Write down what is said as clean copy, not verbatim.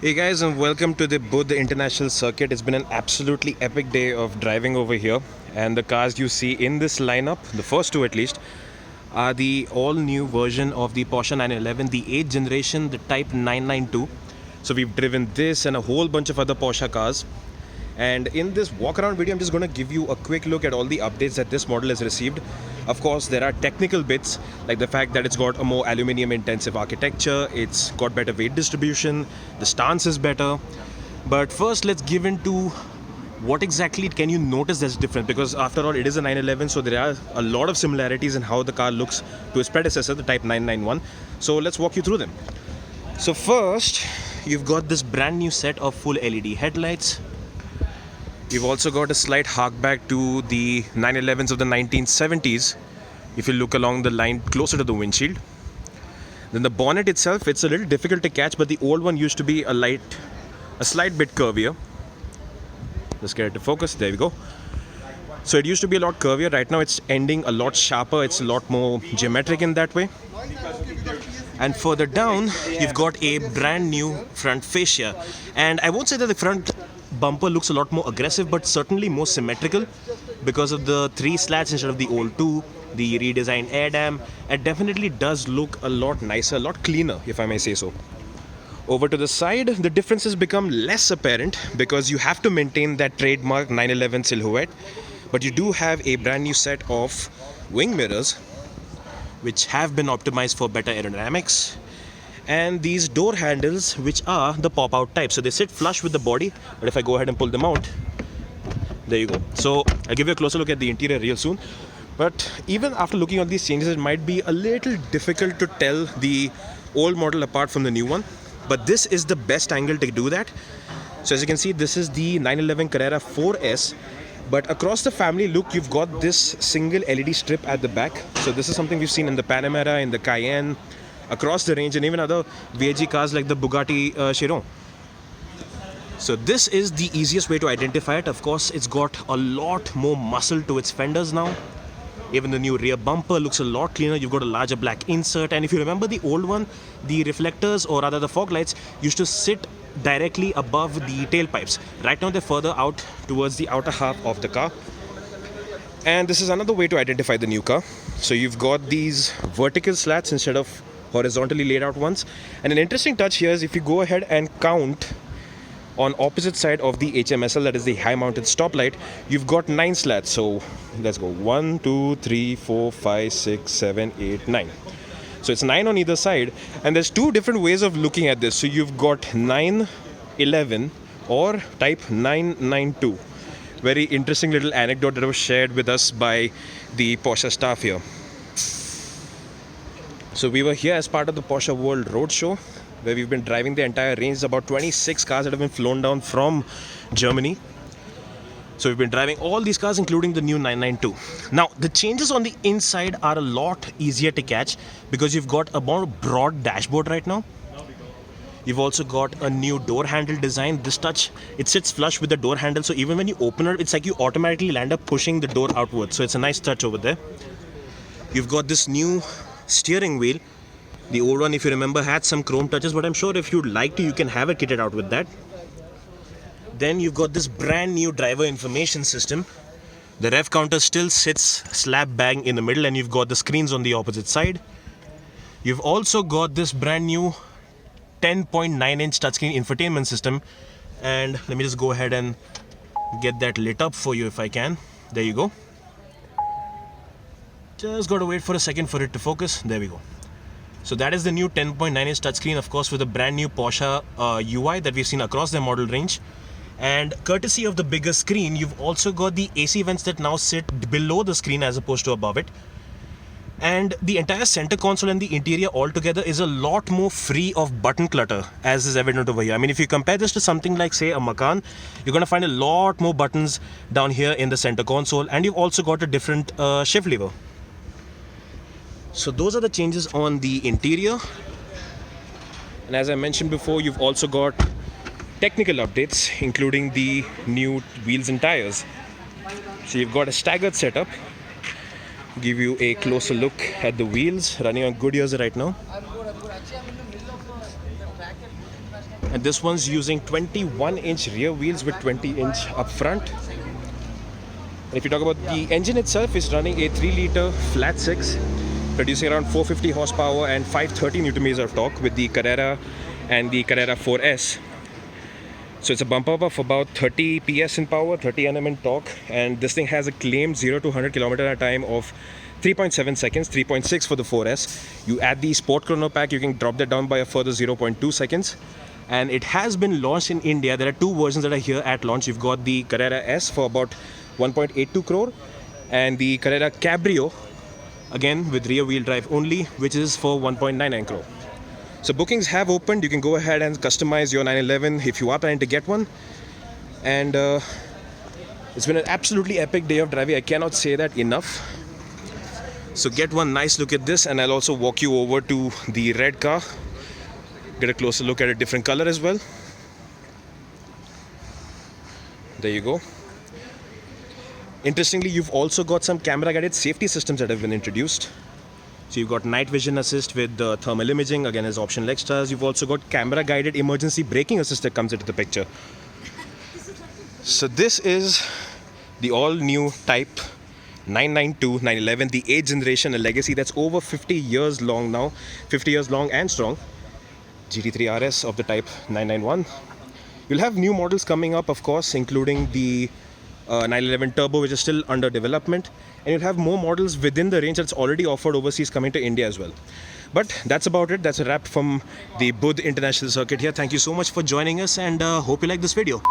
Hey guys, and welcome to the Buddha International Circuit. It's been an absolutely epic day of driving over here, and the cars you see in this lineup, the first two at least, are the all-new version of the Porsche 911, the 8th generation, the Type 992. So we've driven this and a whole bunch of other Porsche cars. And in this walk-around video, I'm just going to give you a quick look at all the updates that this model has received. Of course, there are technical bits like the fact that it's got a more aluminium intensive architecture, it's got better weight distribution, the stance is better. But first, let's give into what exactly can you notice that's different, because after all, it is a 911, so there are a lot of similarities in how the car looks to its predecessor, the Type 991. So let's walk you through them. So first, you've got this brand new set of full LED headlights. You've also got a slight hark back to the 911s of the 1970s if you look along the line closer to the windshield. Then the bonnet itself, it's a little difficult to catch, but the old one used to be a slight bit curvier. Let's get it to focus. There we go. So it used to be a lot curvier. Right now it's ending a lot sharper. It's a lot more geometric in that way. And further down, you've got a brand new front fascia. And I won't say that the front bumper looks a lot more aggressive, but certainly more symmetrical because of the 3 slats instead of the old 2, the redesigned air dam. It definitely does look a lot nicer, a lot cleaner, if I may say so. Over to the side, the differences become less apparent because you have to maintain that trademark 911 silhouette, but you do have a brand new set of wing mirrors which have been optimized for better aerodynamics, and these door handles which are the pop-out type, so they sit flush with the body, but if I go ahead and pull them out, there you go. So I'll give you a closer look at the interior real soon. But even after looking at these changes, it might be a little difficult to tell the old model apart from the new one, but this is the best angle to do that. So as you can see, this is the 911 Carrera 4S, but across the family look, you've got this single LED strip at the back. So this is something we've seen in the Panamera, in the Cayenne, across the range, and even other VAG cars like the Bugatti Chiron. So this is the easiest way to identify it. Of course, it's got a lot more muscle to its fenders now. Even the new rear bumper looks a lot cleaner. You've got a larger black insert, and if you remember the old one, the reflectors, or rather the fog lights, used to sit directly above the tailpipes. Right now they're further out towards the outer half of the car. And this is another way to identify the new car. So you've got these vertical slats instead of horizontally laid out ones. And an interesting touch here is if you go ahead and count on opposite side of the HMSL, that is the high mounted stoplight, you've got 9 slats. So let's go 1, 2, 3, 4, 5, 6, 7, 8, 9. So it's 9 on either side, and there's 2 different ways of looking at this. So you've got 911 or Type 992. Very interesting little anecdote that was shared with us by the Porsche staff here. So we were here as part of the Porsche World Roadshow, where we've been driving the entire range. About 26 cars that have been flown down from Germany. So we've been driving all these cars, including the new 992. Now, the changes on the inside are a lot easier to catch because you've got a more broad dashboard right now. You've also got a new door handle design. This touch, it sits flush with the door handle, so even when you open it, it's like you automatically land up pushing the door outwards. So it's a nice touch over there. You've got this new steering wheel. The old one, if you remember, had some chrome touches, but I'm sure if you'd like to, you can have it kitted out with that. Then you've got this brand new driver information system. The rev counter still sits slap bang in the middle, and you've got the screens on the opposite side. You've also got this brand new 10.9-inch touchscreen infotainment system, and let me just go ahead and get that lit up for you if I can. There you go. Just got to wait for a second for it to focus. There we go. So that is the new 10.9-inch touchscreen, of course, with a brand new Porsche UI that we've seen across their model range. And courtesy of the bigger screen, you've also got the AC vents that now sit below the screen as opposed to above it. And the entire center console and the interior altogether is a lot more free of button clutter, as is evident over here. I mean, if you compare this to something like, say, a Macan, you're going to find a lot more buttons down here in the center console, and you've also got a different shift lever. So those are the changes on the interior. And as I mentioned before, you've also got technical updates, including the new wheels and tires. So you've got a staggered setup. Give you a closer look at the wheels running on Goodyears right now. And this one's using 21-inch rear wheels with 20-inch up front. And if you talk about the engine itself, is running a 3-liter flat 6, producing around 450 horsepower and 530 Newton meters of torque with the Carrera and the Carrera 4S. So it's a bump up of about 30 PS in power, 30 Nm in torque, and this thing has a claimed 0 to 100 km at a time of 3.7 seconds, 3.6 for the 4S. You add the Sport Chrono Pack, you can drop that down by a further 0.2 seconds. And it has been launched in India. There are two versions that are here at launch. You've got the Carrera S for about 1.82 crore and the Carrera Cabrio, again with rear wheel drive only, which is for 1.99 crore. So bookings have opened. You can go ahead and customize your 911 if you are planning to get one. And it's been an absolutely epic day of driving. I cannot say that enough. So get one nice look at this, and I'll also walk you over to the red car. Get a closer look at a different color as well. There you go. Interestingly, you've also got some camera guided safety systems that have been introduced. So you've got night vision assist with thermal imaging, again as optional extras. You've also got camera guided emergency braking assist that comes into the picture. So this is the all new Type 992 911, the 8th generation, a legacy that's over 50 years long now, 50 years long and strong. GT3 RS of the Type 991. You'll have new models coming up, of course, including the 911 Turbo, which is still under development, and you'll have more models within the range that's already offered overseas coming to India as well. But that's about it. That's a wrap from the Budh International Circuit here. Thank you so much for joining us, and hope you like this video.